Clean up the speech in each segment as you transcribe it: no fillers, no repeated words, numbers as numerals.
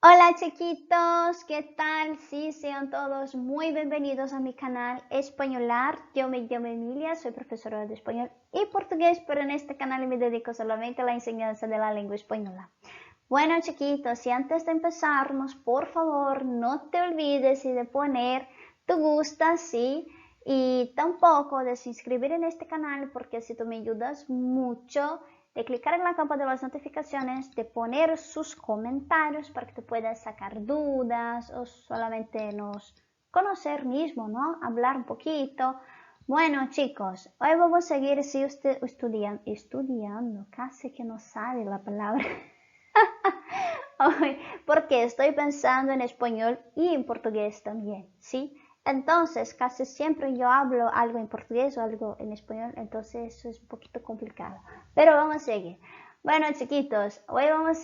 Hola chiquitos, ¿qué tal? Sí, sean todos muy bienvenidos a mi canal Españolar. Yo me llamo Emilia, soy profesora de español y portugués, pero en este canal me dedico solamente a la enseñanza de la lengua española. Bueno chiquitos, y antes de empezarnos, por favor, no te olvides de poner tu gusta, sí, y tampoco de se inscribir en este canal porque así tú me ayudas mucho de clicar en la campana de las notificaciones, de poner sus comentarios para que tú puedas sacar dudas o solamente nos conocer mismo, ¿no? Hablar un poquito. Bueno, chicos, hoy vamos a seguir estudiando, casi que no sale la palabra. Porque estoy pensando en español y en portugués también, ¿sí? Entonces, casi siempre yo hablo algo en portugués o algo en español, entonces eso es un poquito complicado. Pero vamos a seguir. Bueno, chiquitos, hoy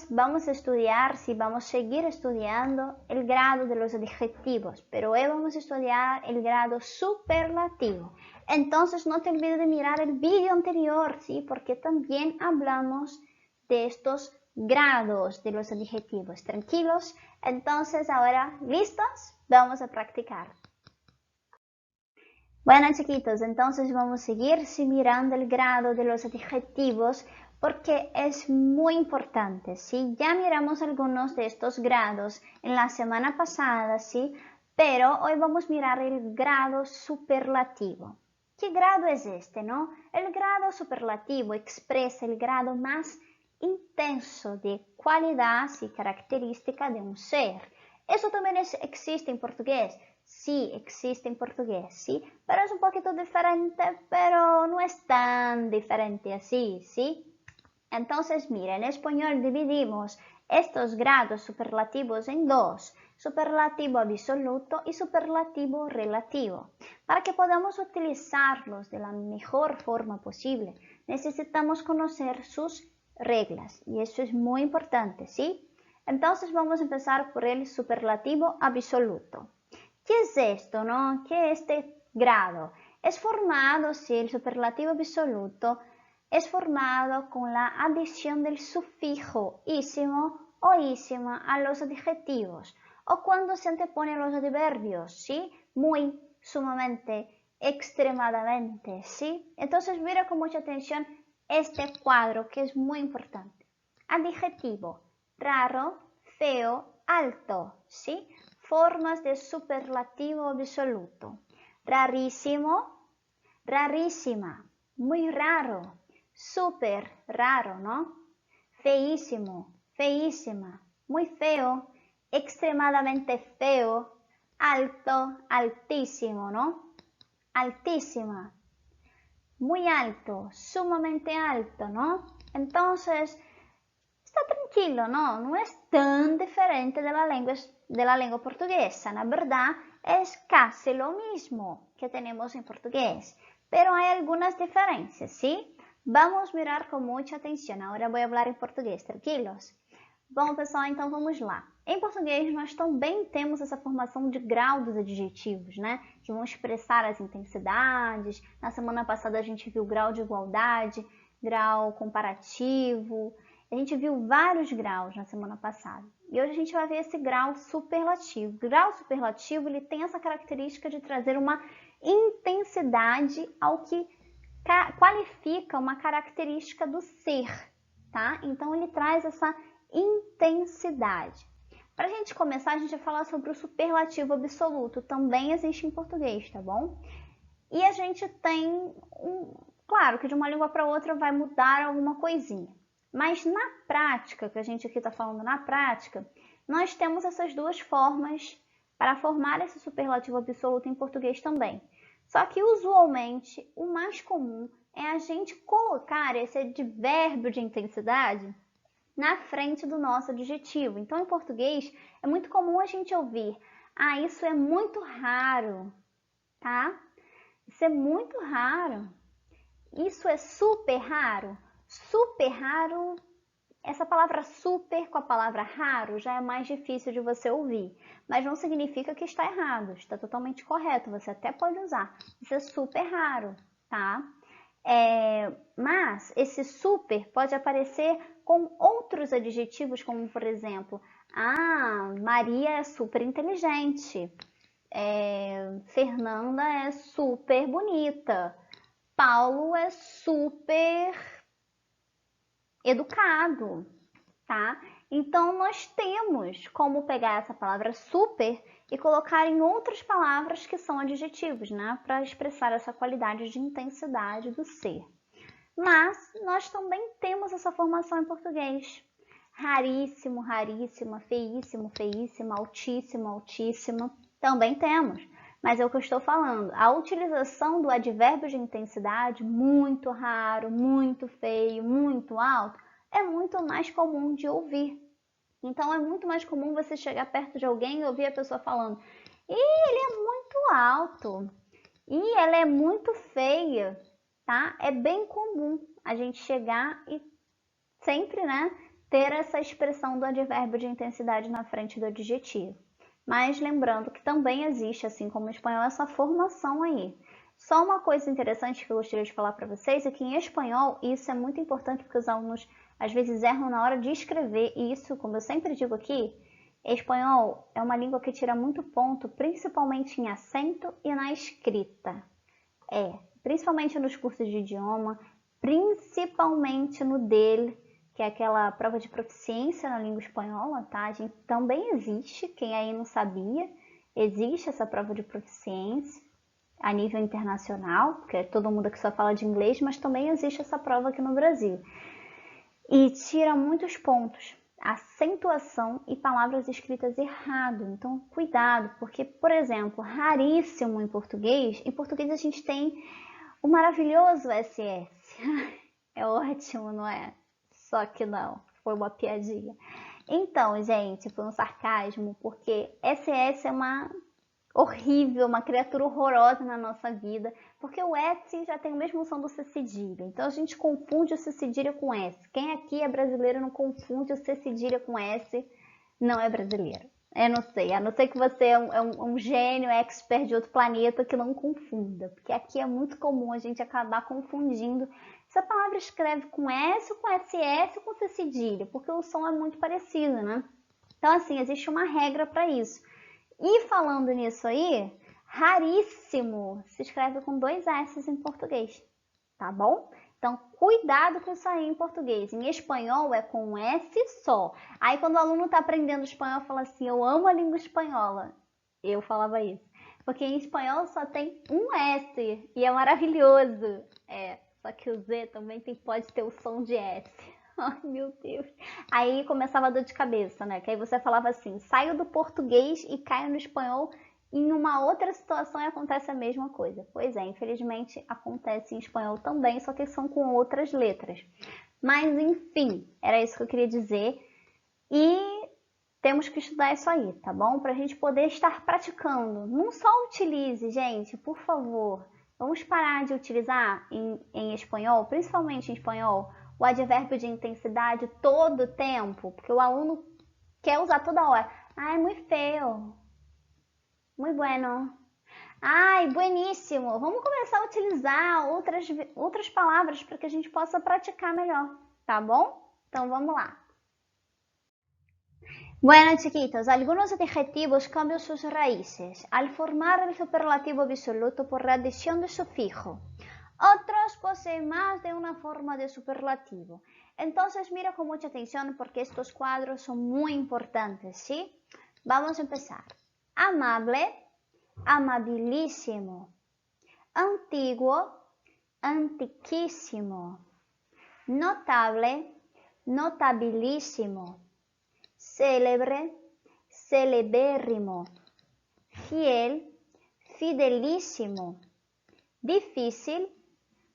vamos a estudiar, sí, vamos a seguir estudiando el grado de los adjetivos, pero hoy vamos a estudiar el grado superlativo. Entonces, no te olvides de mirar el vídeo anterior, ¿sí? Porque también hablamos de estos grados de los adjetivos. Tranquilos, entonces ahora, ¿listos? Vamos a practicar. Bueno, chiquitos, entonces vamos a seguir mirando el grado de los adjetivos porque es muy importante, ¿sí? Ya miramos algunos de estos grados en la semana pasada, ¿sí? Pero hoy vamos a mirar el grado superlativo. ¿Qué grado es este, no? El grado superlativo expresa el grado más intenso de cualidad y característica de un ser. Eso también existe en portugués. Sí, existe en portugués, sí, pero es un poquito diferente, pero no es tan diferente así, ¿sí? Entonces, mira, en español dividimos estos grados superlativos en dos, superlativo absoluto y superlativo relativo. Para que podamos utilizarlos de la mejor forma posible, necesitamos conocer sus reglas y eso es muy importante, ¿sí? Entonces vamos a empezar por el superlativo absoluto. ¿Qué es esto, no? ¿Qué es este grado? Es formado, sí, el superlativo absoluto es formado con la adición del sufijo ísimo o ísima a los adjetivos o cuando se anteponen los adverbios, ¿sí? Muy, sumamente, extremadamente, ¿sí? Entonces mira con mucha atención este cuadro que es muy importante. Adjetivo, raro, feo, alto, ¿sí? Formas de superlativo absoluto. Rarísimo, rarísima, muy raro, súper raro, ¿no? Feísimo, feísima, muy feo, extremadamente feo, alto, altísimo, ¿no? Altísima, muy alto, sumamente alto, ¿no? Entonces, está tranquilo, ¿no? No es tan diferente de la lengua portuguesa. La verdad, es casi lo mismo que tenemos en portugués, pero hay algunas diferencias, ¿sí? Vamos a mirar con mucha atención. Ahora voy a hablar en português, tranquilos? Bom, pessoal, então vamos lá. Em português, nós também temos essa formação de grau dos adjetivos, né? Que vão expressar as intensidades. Na semana passada a gente viu grau de igualdade, grau comparativo. A gente viu vários graus na semana passada. E hoje a gente vai ver esse grau superlativo. O grau superlativo, ele tem essa característica de trazer uma intensidade ao que qualifica uma característica do ser, tá? Então ele traz essa intensidade. Para a gente começar, a gente vai falar sobre o superlativo absoluto. Também existe em português, tá bom? E a gente tem, claro que de uma língua para outra vai mudar alguma coisinha. Mas na prática, que a gente aqui está falando na prática, nós temos essas duas formas para formar esse superlativo absoluto em português também. Só que usualmente o mais comum é a gente colocar esse advérbio de intensidade na frente do nosso adjetivo. Então, em português, é muito comum a gente ouvir: ah, isso é muito raro, tá? Isso é muito raro. Isso é super raro. Super raro, essa palavra super com a palavra raro já é mais difícil de você ouvir, mas não significa que está errado, está totalmente correto, você até pode usar. Isso é super raro, tá? Mas esse super pode aparecer com outros adjetivos, como por exemplo, Maria é super inteligente, Fernanda é super bonita, Paulo é super educado, tá? Então, nós temos como pegar essa palavra super e colocar em outras palavras que são adjetivos, né? Para expressar essa qualidade de intensidade do ser. Mas nós também temos essa formação em português. Raríssimo, raríssima, feíssimo, feíssima, altíssimo, altíssima. Também temos. Mas é o que eu estou falando. A utilização do advérbio de intensidade, muito raro, muito feio, muito alto, é muito mais comum de ouvir. Então é muito mais comum você chegar perto de alguém e ouvir a pessoa falando: ele é muito alto, ela é muito feia, tá? É bem comum a gente chegar e sempre, né, ter essa expressão do advérbio de intensidade na frente do adjetivo. Mas lembrando que também existe, assim como no espanhol, essa formação aí. Só uma coisa interessante que eu gostaria de falar para vocês é que em espanhol, e isso é muito importante porque os alunos às vezes erram na hora de escrever, e isso, como eu sempre digo aqui, espanhol é uma língua que tira muito ponto, principalmente em acento e na escrita. Principalmente nos cursos de idioma, principalmente no DEL, que é aquela prova de proficiência na língua espanhola, tá? A gente também existe, quem aí não sabia, existe essa prova de proficiência a nível internacional, porque todo mundo aqui só fala de inglês, mas também existe essa prova aqui no Brasil. E tira muitos pontos, acentuação e palavras escritas errado. Então, cuidado, porque, por exemplo, raríssimo em português a gente tem o maravilhoso SS. É ótimo, não é? Só que não, foi uma piadinha. Então, gente, foi um sarcasmo, porque SS é uma horrível, uma criatura horrorosa na nossa vida, porque o S já tem o mesmo som do C cedilha. Então a gente confunde o C cedilha com S. Quem aqui é brasileiro não confunde o C cedilha com S, não é brasileiro. Eu não sei, a não ser que você é um gênio, expert de outro planeta que não confunda, porque aqui é muito comum a gente acabar confundindo se a palavra escreve com S ou com SS ou com C cedilha, porque o som é muito parecido, né? Então assim, existe uma regra para isso. E falando nisso aí, raríssimo se escreve com 2 S em português, tá bom? Então, cuidado com isso aí em português. Em espanhol é com um S só. Aí, quando o aluno está aprendendo espanhol, fala assim, eu amo a língua espanhola. Eu falava isso. Porque em espanhol só tem um S e é maravilhoso. Só que o Z também pode ter o som de S. Ai, meu Deus. Aí começava a dor de cabeça, né? Que aí você falava assim, saio do português e caio no espanhol, e em uma outra situação acontece a mesma coisa. Pois é, infelizmente acontece em espanhol também, só que são com outras letras. Mas enfim, era isso que eu queria dizer. E temos que estudar isso aí, tá bom? Pra gente poder estar praticando. Não só utilize, gente, por favor. Vamos parar de utilizar em espanhol, principalmente em espanhol, o advérbio de intensidade todo o tempo, porque o aluno quer usar toda hora. Ai, muito feio. Muito bueno. Ai, bueníssimo. Vamos começar a utilizar outras palavras para que a gente possa praticar melhor, tá bom? Então vamos lá. Bueno, chiquitos, algunos adjetivos cambian sus raíces al formar el superlativo absoluto por la adición de sufijo. Otros poseen más de una forma de superlativo. Entonces mira con mucha atención porque estos cuadros son muy importantes, ¿sí? Vamos a empezar. Amable, amabilísimo. Antiguo, antiquísimo. Notable, notabilísimo. Célebre, celebérrimo. Fiel, fidelísimo. Difícil,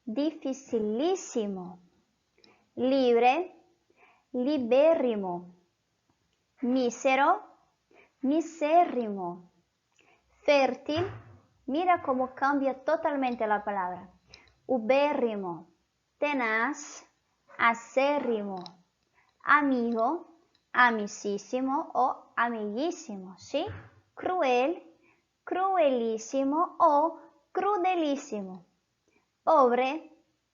dificilísimo. Libre, libérrimo. Mísero, misérrimo. Fértil, mira cómo cambia totalmente la palabra. Ubérrimo, tenaz, acérrimo. Amigo, amicísimo o amiguísimo, ¿sí? Cruel, cruelísimo o crudelísimo. Pobre,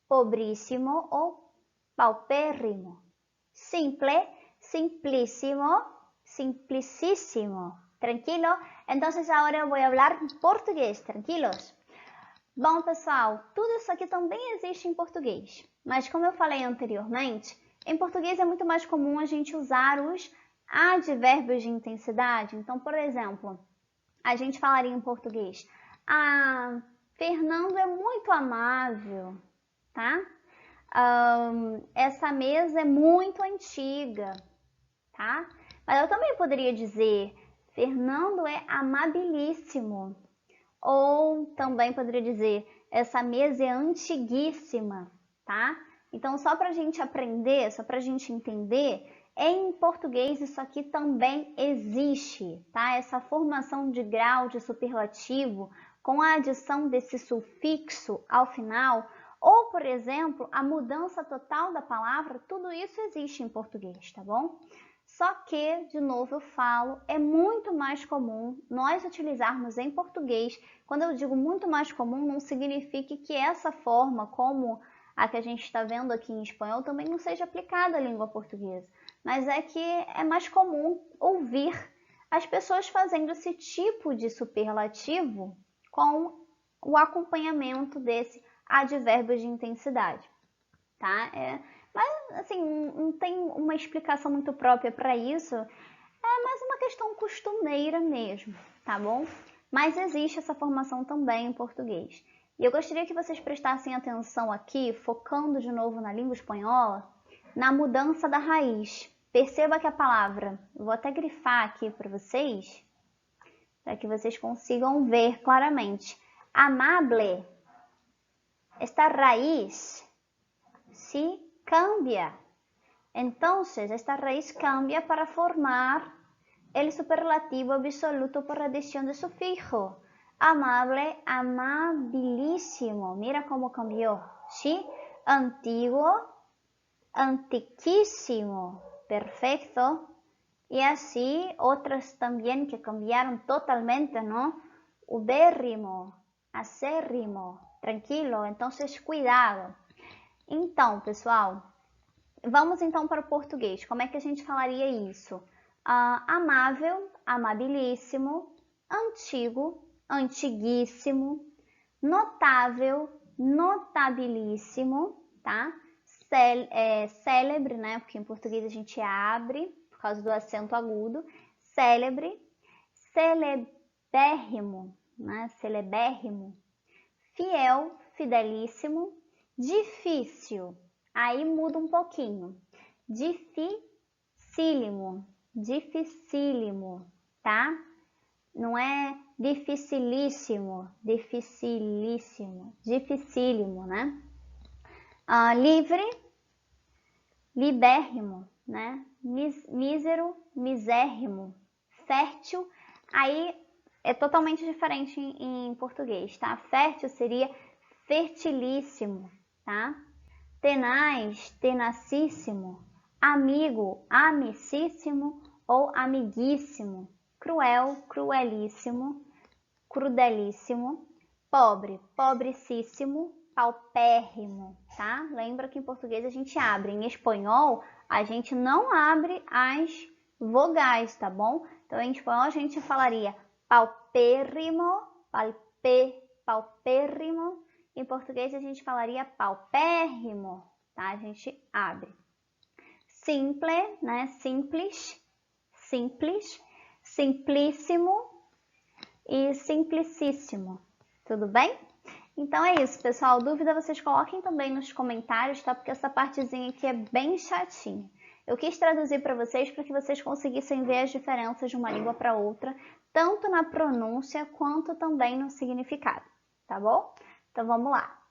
pobrísimo o paupérrimo. simple, simplísimo, simplicísimo. ¿Tranquilo? Entonces ahora voy a hablar português, tranquilos? Bom, pessoal, tudo isso aqui também existe em português, mas como eu falei anteriormente, em português é muito mais comum a gente usar os advérbios de intensidade. Então, por exemplo, a gente falaria em português: ah, Fernando é muito amável, tá? Essa mesa é muito antiga, tá? Mas eu também poderia dizer: Fernando é amabilíssimo. Ou também poderia dizer: essa mesa é antiguíssima, tá? Então, só para a gente aprender, só para a gente entender, em português isso aqui também existe, tá? Essa formação de grau de superlativo com a adição desse sufixo ao final, ou, por exemplo, a mudança total da palavra, tudo isso existe em português, tá bom? Só que, de novo eu falo, é muito mais comum nós utilizarmos em português. Quando eu digo muito mais comum, não significa que essa forma, como a que a gente está vendo aqui em espanhol, também não seja aplicada à língua portuguesa. Mas é que é mais comum ouvir as pessoas fazendo esse tipo de superlativo com o acompanhamento desse advérbio de intensidade, tá? Mas, assim, não tem uma explicação muito própria para isso, é mais uma questão costumeira mesmo, tá bom? Mas existe essa formação também em português. E eu gostaria que vocês prestassem atenção aqui, focando de novo na língua espanhola, na mudança da raiz. Perceba que a palavra, vou até grifar aqui para vocês, para que vocês consigam ver claramente. Amable, esta raiz se cambia. Entonces, esta raíz cambia para formar el superlativo absoluto por adición de sufijo. Amable, amabilísimo. Mira cómo cambió, ¿sí? Antiguo, antiquísimo. Perfecto. Y así otras también que cambiaron totalmente, ¿no? Ubérrimo, acérrimo. Tranquilo, entonces cuidado. Então, pessoal, vamos então para o português. Como é que a gente falaria isso? Amável, amabilíssimo, antigo, antiguíssimo, notável, notabilíssimo, tá? Célebre, né? Porque em português a gente abre por causa do acento agudo. Célebre, celebérrimo, né? Celebérrimo, fiel, fidelíssimo, difícil, aí muda um pouquinho. Dificílimo, dificílimo, tá? Não é dificilíssimo, dificilíssimo, dificílimo, né? Livre, libérrimo, né? Mísero, misérrimo, fértil, aí é totalmente diferente em português, tá? Fértil seria fertilíssimo, tá? Tenaz, tenacíssimo, amigo, amicíssimo ou amiguíssimo, cruel, cruelíssimo, crudelíssimo, pobre, pobricíssimo, paupérrimo, tá? Lembra que em português a gente abre, em espanhol a gente não abre as vogais, tá bom? Então em espanhol a gente falaria paupérrimo, paupérrimo. Em português a gente falaria paupérrimo, tá? A gente abre. Simple, né? Simples, simples, simplíssimo e simplicíssimo. Tudo bem? Então é isso, pessoal. Dúvida vocês coloquem também nos comentários, tá? Porque essa partezinha aqui é bem chatinha. Eu quis traduzir para vocês para que vocês conseguissem ver as diferenças de uma língua para outra, tanto na pronúncia quanto também no significado, tá bom? Então vamos lá.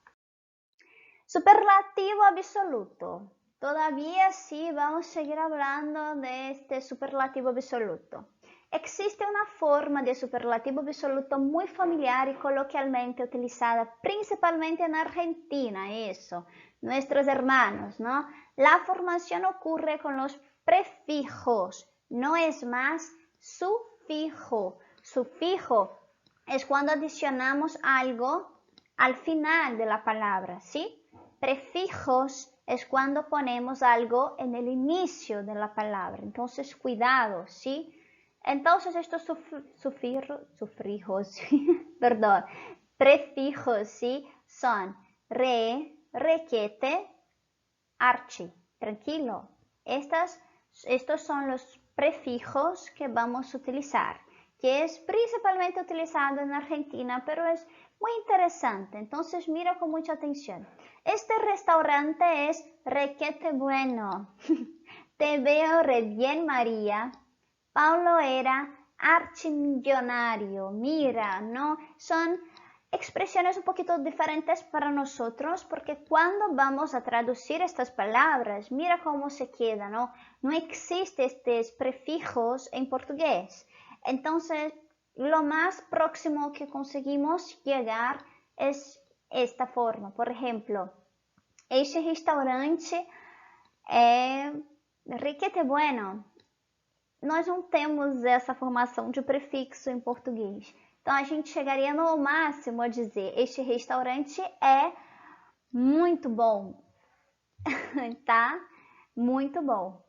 Superlativo absoluto. Todavía sí vamos a seguir hablando de este superlativo absoluto. Existe una forma de superlativo absoluto muy familiar y coloquialmente utilizada principalmente en Argentina, eso, nuestros hermanos, ¿no? La formación ocurre con los prefijos, no es más sufijo. Sufijo es cuando adicionamos algo al final de la palabra, ¿sí? Prefijos es cuando ponemos algo en el inicio de la palabra. Entonces, cuidado, ¿sí? Entonces, estos sufijos, perdón, prefijos, ¿sí? Son re, requete, archi. Tranquilo. Estos son los prefijos que vamos a utilizar, que es principalmente utilizado en Argentina, pero es muy interesante. Entonces, mira con mucha atención. Este restaurante es requete bueno. Te veo re bien, María. Paulo era archimillonario. Mira, ¿no? Son expresiones un poquito diferentes para nosotros porque cuando vamos a traducir estas palabras, mira cómo se queda, ¿no? No existen estos prefijos en portugués. Entonces, lo más próximo que conseguimos llegar es esta forma. Por ejemplo, este restaurante é requete bueno. Nós não temos essa formação de prefixo em português. Então, a gente chegaria no máximo a dizer, este restaurante é muito bom, tá? Muito bom.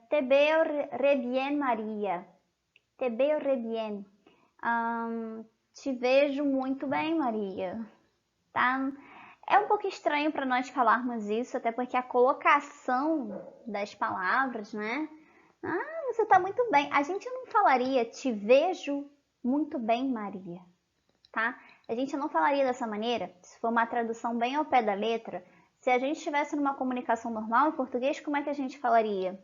Te veo re bien, Maria. Te veo re bien. Te vejo muito bem, Maria. Tá? É um pouco estranho para nós falarmos isso, até porque a colocação das palavras, né? Você tá muito bem. A gente não falaria te vejo muito bem, Maria, tá? A gente não falaria dessa maneira, se for uma tradução bem ao pé da letra. Se a gente estivesse numa comunicação normal em português, como é que a gente falaria?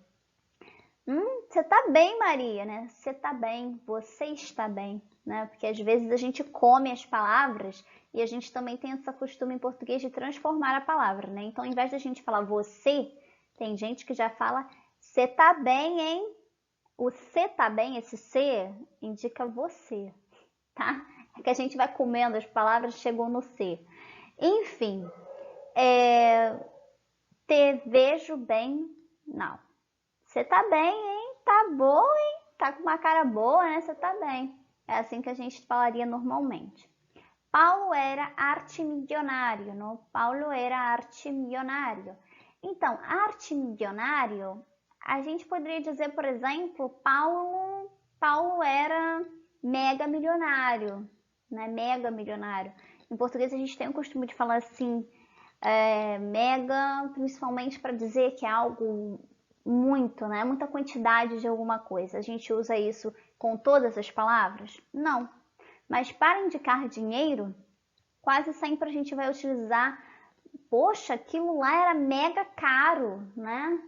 Você tá bem, Maria, né? Você tá bem, você está bem, né? Porque às vezes a gente come as palavras e a gente também tem esse costume em português de transformar a palavra, né? Então, ao invés de a gente falar você, tem gente que já fala você tá bem, hein? O você tá bem, esse C, indica você, tá? É que a gente vai comendo as palavras e chegou no C. Enfim, te vejo bem, não. Você tá bem, hein? Tá boa, hein? Tá com uma cara boa, né? Você tá bem. É assim que a gente falaria normalmente. Paulo era artimilionário, não? Paulo era artimilionário. Então, artimilionário, a gente poderia dizer, por exemplo, Paulo era mega milionário, né? Mega milionário. Em português a gente tem o costume de falar assim, mega, principalmente para dizer que é algo muito, né? Muita quantidade de alguma coisa. A gente usa isso com todas as palavras? Não. Mas para indicar dinheiro, quase sempre a gente vai utilizar, poxa, aquilo lá era mega caro, né?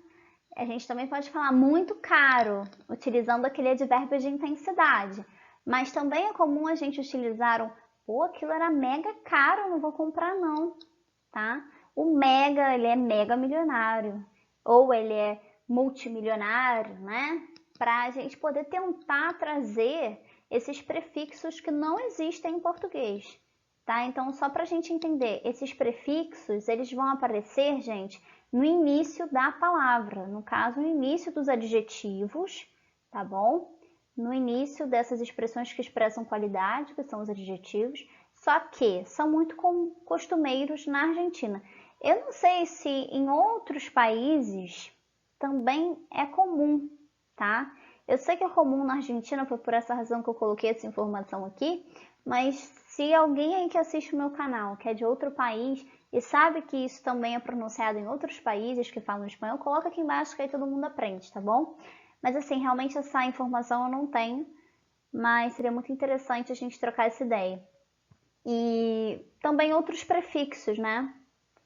A gente também pode falar muito caro, utilizando aquele advérbio de intensidade. Mas também é comum a gente utilizar pô, aquilo era mega caro, não vou comprar não, tá? O mega, ele é mega milionário, ou ele é multimilionário, né? Para a gente poder tentar trazer esses prefixos que não existem em português, tá? Então, só para a gente entender, esses prefixos, eles vão aparecer, gente, no início da palavra, no caso, no início dos adjetivos, tá bom? No início dessas expressões que expressam qualidade, que são os adjetivos, só que são muito costumeiros na Argentina. Eu não sei se em outros países também é comum, tá? Eu sei que é comum na Argentina, foi por essa razão que eu coloquei essa informação aqui, mas se alguém aí que assiste o meu canal, que é de outro país, e sabe que isso também é pronunciado em outros países que falam espanhol, coloca aqui embaixo que aí todo mundo aprende, tá bom? Mas assim, realmente essa informação eu não tenho, mas seria muito interessante a gente trocar essa ideia. E também outros prefixos, né?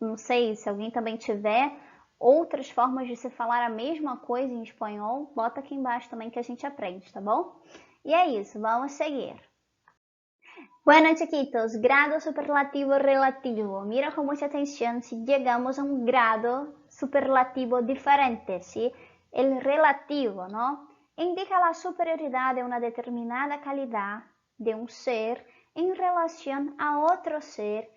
Não sei, se alguém também tiver outras formas de se falar a mesma coisa em espanhol, bota aqui embaixo também que a gente aprende, tá bom? E é isso, vamos seguir. Bueno, chiquitos, grado superlativo relativo. Mira con mucha atención si llegamos a un grado superlativo diferente, ¿sí? El relativo, ¿no? Indica la superioridad de una determinada calidad de un ser en relación a otro ser.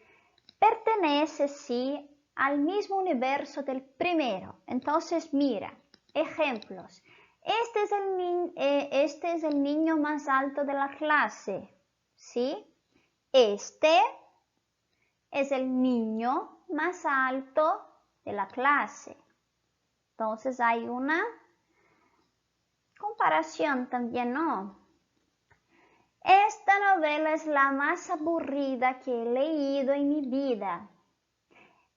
Pertenece, sí, al mismo universo del primero. Entonces, mira, ejemplos. Este es el niño más alto de la clase, ¿sí? Este es el niño más alto de la clase. Entonces hay una comparación también, ¿no? Esta novela es la más aburrida que he leído en mi vida.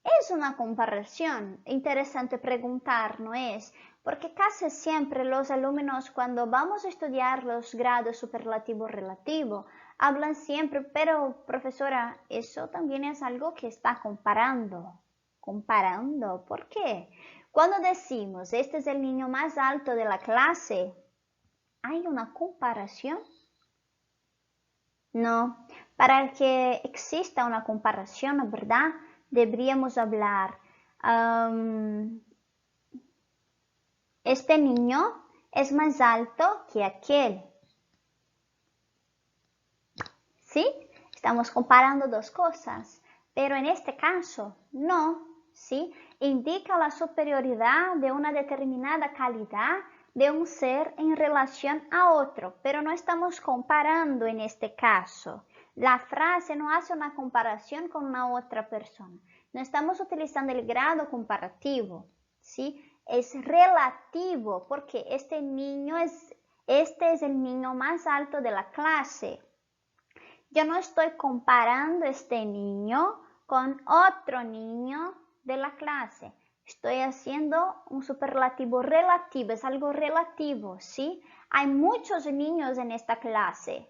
Es una comparación interesante preguntar, ¿no es? Porque casi siempre los alumnos cuando vamos a estudiar los grados superlativo-relativo hablan siempre, pero profesora, eso también es algo que está comparando. ¿Comparando? ¿Por qué? Cuando decimos, este es el niño más alto de la clase, ¿hay una comparación? No. Para que exista una comparación, ¿verdad? Deberíamos hablar, este niño es más alto que aquel. ¿Sí? Estamos comparando dos cosas, pero en este caso no, ¿sí? Indica la superioridad de una determinada calidad de un ser en relación a otro, pero no estamos comparando en este caso. La frase no hace una comparación con una otra persona. No estamos utilizando el grado comparativo, ¿sí? Es relativo porque este es el niño más alto de la clase. Yo no estoy comparando este niño con otro niño de la clase. Estoy haciendo un superlativo relativo, es algo relativo, ¿sí? Hay muchos niños en esta clase,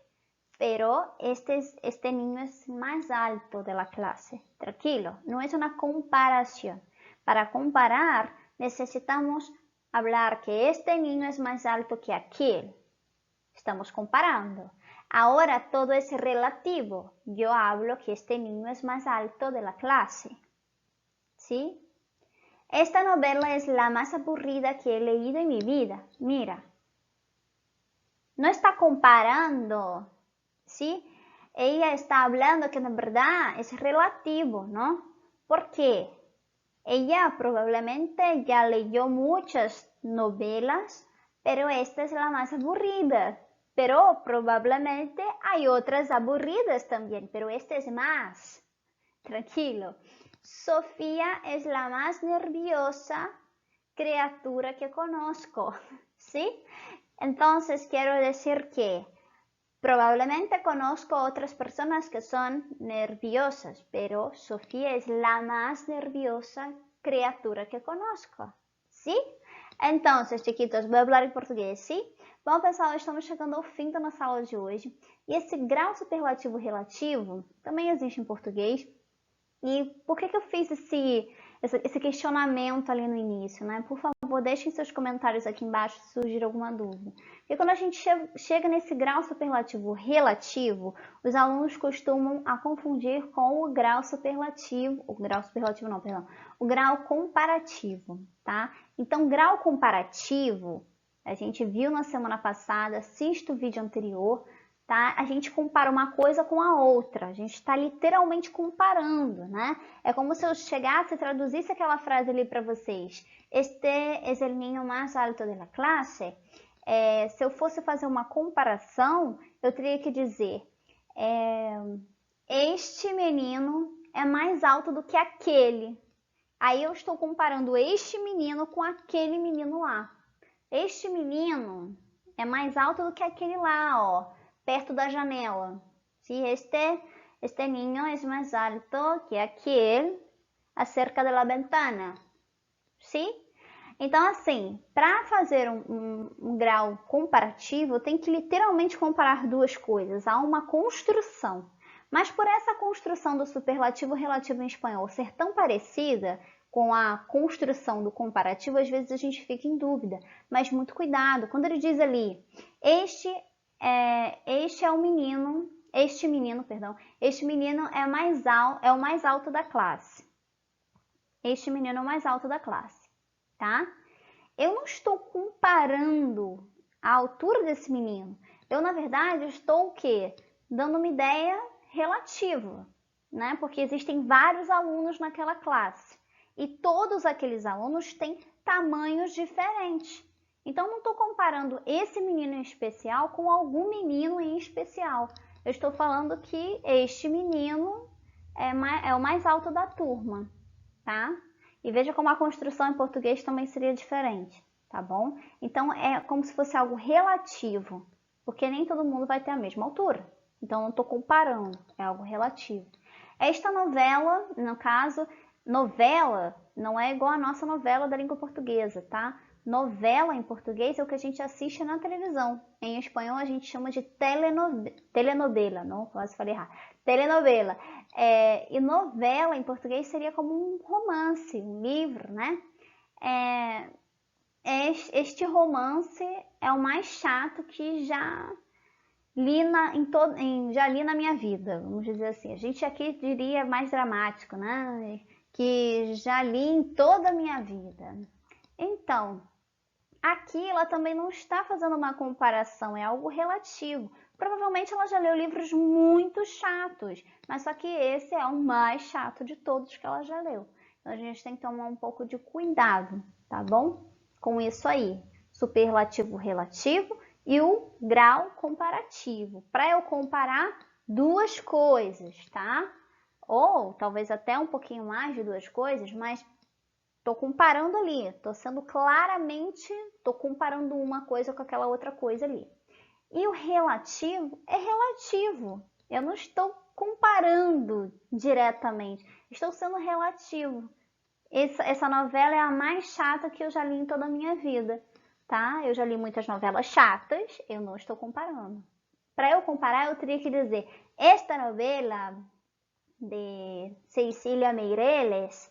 pero este niño es más alto de la clase. Tranquilo, no es una comparación. Para comparar necesitamos hablar que este niño es más alto que aquel. Estamos comparando. Ahora todo es relativo. Yo hablo que este niño es más alto de la clase. ¿Sí? Esta novela es la más aburrida que he leído en mi vida. Mira. No está comparando, ¿sí? Ella está hablando que en verdad es relativo, ¿no? ¿Por qué? Ella probablemente ya leyó muchas novelas, pero esta es la más aburrida. Pero probablemente hay otras aburridas también, pero esta es más. Tranquilo. Sofía es la más nerviosa criatura que conozco, ¿sí? Entonces quiero decir que probablemente conozco otras personas que son nerviosas, pero Sofía es la más nerviosa criatura que conozco, ¿sí? Entonces, chiquitos, vou falar em português, sim? Bom, pessoal, estamos chegando ao fim da nossa aula de hoje. E esse grau superlativo relativo também existe em português. E por que eu fiz esse questionamento ali no início, né? Por favor, deixem seus comentários aqui embaixo se surgir alguma dúvida. Porque quando a gente chega nesse grau superlativo relativo, os alunos costumam a confundir com o grau superlativo, o grau comparativo, tá? Então, grau comparativo, a gente viu na semana passada, assista o vídeo anterior, tá? A gente compara uma coisa com a outra, a gente está literalmente comparando, né? É como se eu chegasse e traduzisse aquela frase ali para vocês. Este es el niño más alto de la clase. Se eu fosse fazer uma comparação, eu teria que dizer, este menino é mais alto do que aquele. Aí eu estou comparando este menino com aquele menino lá. Este menino é mais alto do que aquele lá, ó, perto da janela. Sí, este niño es más alto que aquel acerca de la ventana. ¿Sí? Então, assim, para fazer um grau comparativo, tem que literalmente comparar duas coisas. Há uma construção. Mas por essa construção do superlativo relativo em espanhol ser tão parecida com a construção do comparativo, às vezes a gente fica em dúvida. Mas muito cuidado. Quando ele diz ali, este menino é o mais alto da classe. Este menino é o mais alto da classe, tá? Eu não estou comparando a altura desse menino. Eu, na verdade, estou o quê? Dando uma ideia relativa, né? Porque existem vários alunos naquela classe. E todos aqueles alunos têm tamanhos diferentes. Então, não estou comparando esse menino em especial com algum menino em especial. Eu estou falando que este menino é o mais alto da turma, tá? E veja como a construção em português também seria diferente, tá bom? Então, é como se fosse algo relativo, porque nem todo mundo vai ter a mesma altura. Então, não estou comparando, é algo relativo. Esta novela, no caso, novela não é igual a nossa novela da língua portuguesa, tá? Novela em português é o que a gente assiste na televisão. Em espanhol a gente chama de telenovela, não posso falar errado. Telenovela. E novela em português seria como um romance, um livro, né? Este romance é o mais chato que já já li na minha vida, vamos dizer assim. A gente aqui diria mais dramático, né? Que já li em toda a minha vida. Então, aqui ela também não está fazendo uma comparação, é algo relativo. Provavelmente ela já leu livros muito chatos, mas só que esse é o mais chato de todos que ela já leu. Então a gente tem que tomar um pouco de cuidado, tá bom? Com isso aí, superlativo relativo e o grau comparativo. Para eu comparar duas coisas, tá? Ou talvez até um pouquinho mais de duas coisas, mas estou comparando ali, estou comparando uma coisa com aquela outra coisa ali. E o relativo é relativo. Eu não estou comparando diretamente, estou sendo relativo. Essa novela é a mais chata que eu já li em toda a minha vida, tá? Eu já li muitas novelas chatas, eu não estou comparando. Para eu comparar, eu teria que dizer, esta novela de Cecilia Meirelles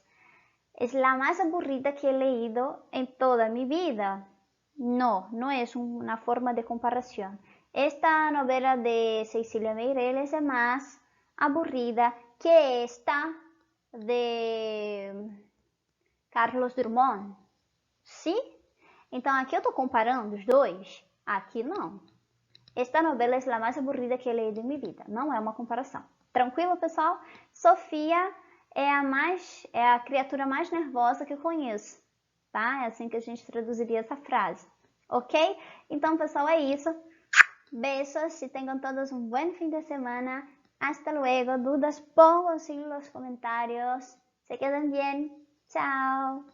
es la más aburrida que he leído en toda mi vida. No, no es una forma de comparación. Esta novela de Cecilia Meirelles es más aburrida que esta de Carlos Drummond. Sim? Então aqui eu estou comparando os dois? Aqui não. Esta novela é a mais aburrida que eu leio em minha vida. Não é uma comparação. Tranquilo, pessoal? Sofia é a criatura mais nervosa que eu conheço. Tá? É assim que a gente traduziria essa frase. Ok? Então, pessoal, é isso. Besos. E tenham todos um bom fim de semana. Hasta luego. Dudas, pónganse en los comentarios. Se quedan bien. Chao.